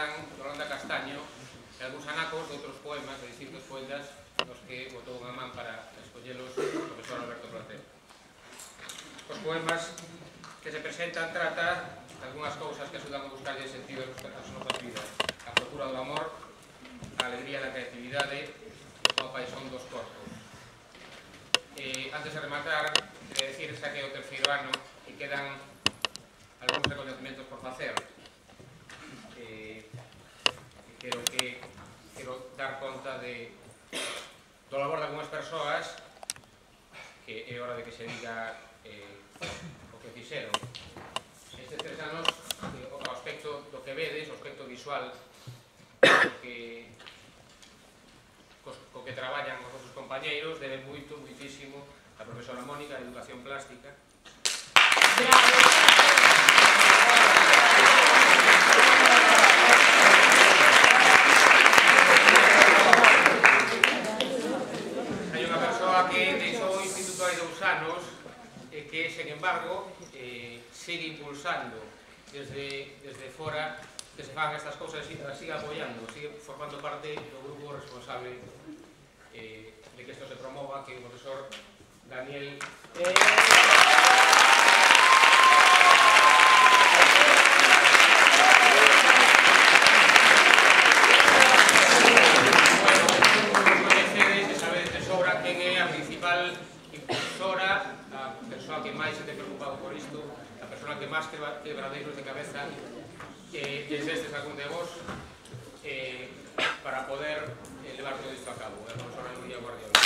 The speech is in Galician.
Yolanda Castaño e algúns anacos de outros poemas de distintos poetas nos que botou unha man para escollelos o profesor Alberto Placer. Os poemas que se presentan trata de algunhas cousas que axudan a buscar sentido nas nosas vidas: a procura do amor, a alegría da creatividade e a paixón dos corpos. Antes de rematar, queria decir xa que é o terceiro ano e quedan algúns reconhecimentos por facer. Quero dar conta do labor de algunhas persoas que é hora de que se diga o que fixeron. Estes 3 anos, o aspecto do que vedes, o aspecto visual co que traballan os vosos compañeiros, debe moitísimo a profesora Mónica de Educación Plástica. Hai unha persoa que deixou o Instituto hai 2 anos e que, sen embargo, sigue impulsando desde fora que se fagan estas cousas e sigue apoiando, sigue formando parte do grupo responsable de que isto se promova, que é o profesor Daniel. Que máis se te preocupado por isto, a persona que máis quebradeiros de cabeza desde algún de vos para poder levar todo isto a cabo, a profesora Núria Guardiola.